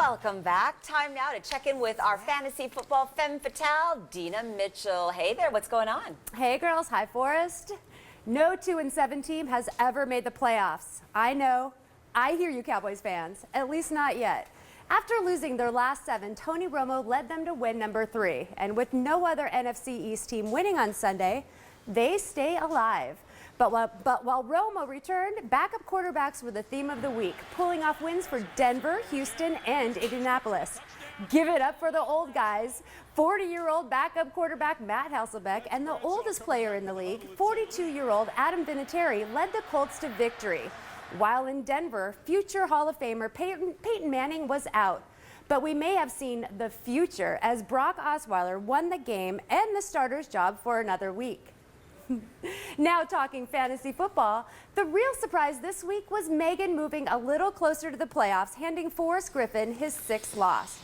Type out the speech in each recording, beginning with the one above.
Welcome back. Time now to check in with our fantasy football femme fatale, Dina Mitchell. Hey there, what's going on? Hey girls, hi Forrest. No 2-7 team has ever made the playoffs. I know. I hear you Cowboys fans. At least not yet. After losing their last 7, Tony Romo led them to win number 3. And with no other NFC East team winning on Sunday, they stay alive. But while Romo returned, backup quarterbacks were the theme of the week, pulling off wins for Denver, Houston, and Indianapolis. Give it up for the old guys. 40-year-old backup quarterback Matt Hasselbeck and the oldest player in the league, 42-year-old Adam Vinatieri, led the Colts to victory. While in Denver, future Hall of Famer Peyton Manning was out. But we may have seen the future as Brock Osweiler won the game and the starter's job for another week. Now talking fantasy football, the real surprise this week was Megan moving a little closer to the playoffs, handing Forrest Griffin his 6th loss.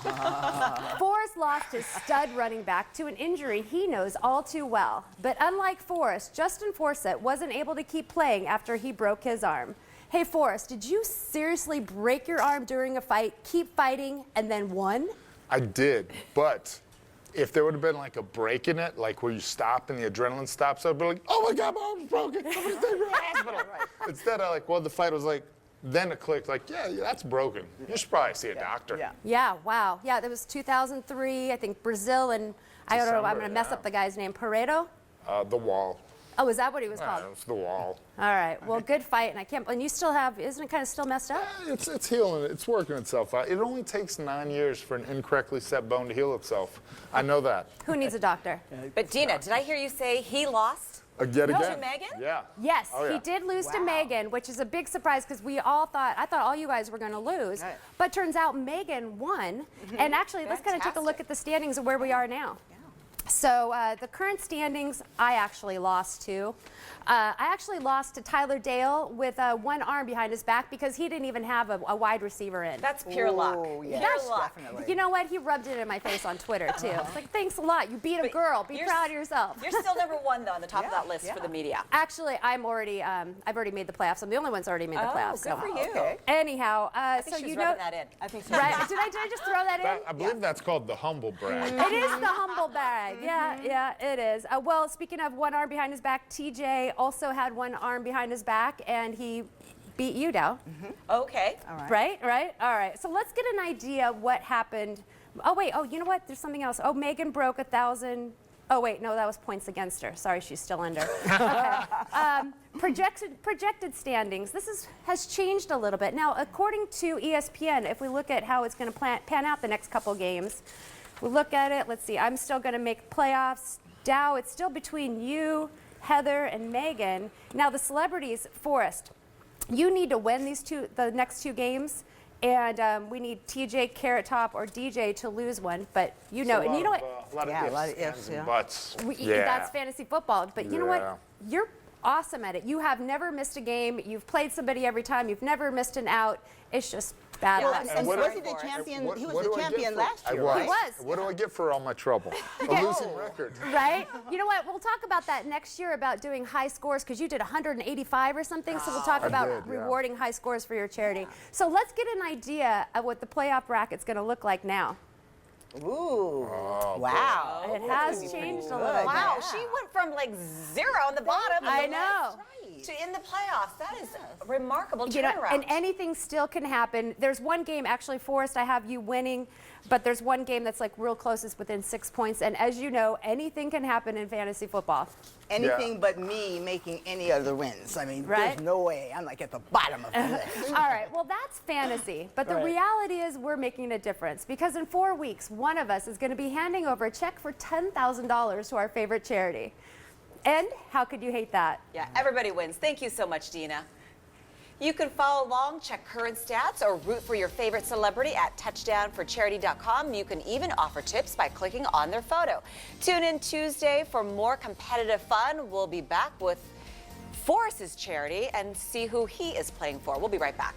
Forrest lost his stud running back to an injury he knows all too well. But unlike Forrest, Justin Forsett wasn't able to keep playing after he broke his arm. Hey Forrest, did you seriously break your arm during a fight, keep fighting, and then won? I did, but if there would have been like a break in it, like where you stop and the adrenaline stops, I'd be like, oh my God, my arm's broken. Somebody's taking me to the hospital. Instead, the fight was like, then it clicked, like, yeah, that's broken. You should probably see a doctor. Yeah, wow. Yeah, that was 2003, I think Brazil, and I don't know, I'm going to mess up the guy's name. Pareto? The Wall. Oh, is that what he was called? Yeah, it's the Wall. All right. Well, good fight, and you still have, isn't it kind of still messed up? It's healing. It's working itself out. It only takes 9 years for an incorrectly set bone to heal itself. I know that. Who needs a doctor? But Dina, did I hear you say he lost? Yet again. To Megan? Yeah. Yes, Oh, yeah. he did lose to Megan, which is a big surprise because I thought all you guys were going to lose. Right. But turns out Megan won. And actually, let's kind of take a look at the standings of where we are now. So the current standings, I actually lost to. I actually lost to Tyler Dale with one arm behind his back because he didn't even have a wide receiver in. That's pure luck. Yes, Pure luck. definitely. You know what? He rubbed it in my face on Twitter, too. It's like, thanks a lot. You beat a girl. Be proud of yourself. You're still number 1, though, on the top of that list for the media. Actually, I've already made the playoffs. I'm the only one that's already made the playoffs. Good for you. Okay. Anyhow, I think so she's you know, rubbing that in. I think so. right? Did I just throw that in? I believe that's called the humble brag. It is the humble bag. Yeah, it is. Well, speaking of one arm behind his back, TJ also had one arm behind his back, and he beat you down. Okay. All right. Right? All right. So let's get an idea what happened. Oh, wait. Oh, you know what? There's something else. Oh, Megan broke 1,000. Oh, wait. No, that was points against her. Sorry, she's still under. Okay. Projected standings. This has changed a little bit. Now, according to ESPN, if we look at how it's going to pan out the next couple games, we look at it. Let's see. I'm still going to make playoffs. Dow, it's still between you, Heather, and Megan. Now, the celebrities, Forrest, you need to win the next 2 games, and we need TJ, Carrot Top, or DJ to lose one. But you know, and you know what? A lot of ifs, and buts. That's fantasy football. But you know what? You're awesome at it. You have never missed a game. You've played somebody every time. You've never missed an out. It's just bad luck. And was he the champion? He was the champion last year, right? He was. What do I get for all my trouble? A losing record. Right? You know what? We'll talk about that next year about doing high scores because you did 185 or something. So we'll talk about rewarding high scores for your charity. So let's get an idea of what the playoff bracket's going to look like now. Ooh. Wow. It has changed a little. Wow, she went from like 0 on the bottom. I know. To in the playoffs. That is a remarkable You know, turnaround. and anything still can happen. There's one game, actually, Forrest, I have you winning, but there's one game that's like real close, it's within 6 points. And as you know, anything can happen in fantasy football. Anything but me making any other wins. I mean, Right? there's no way. I'm like at the bottom of the list. All right, well, that's fantasy. But the reality is we're making a difference because in 4 weeks, one of us is going to be handing over a check for $10,000 to our favorite charity. And how could you hate that? Yeah, everybody wins. Thank you so much, Dina. You can follow along, check current stats, or root for your favorite celebrity at touchdownforcharity.com. You can even offer tips by clicking on their photo. Tune in Tuesday for more competitive fun. We'll be back with Forrest's charity and see who he is playing for. We'll be right back.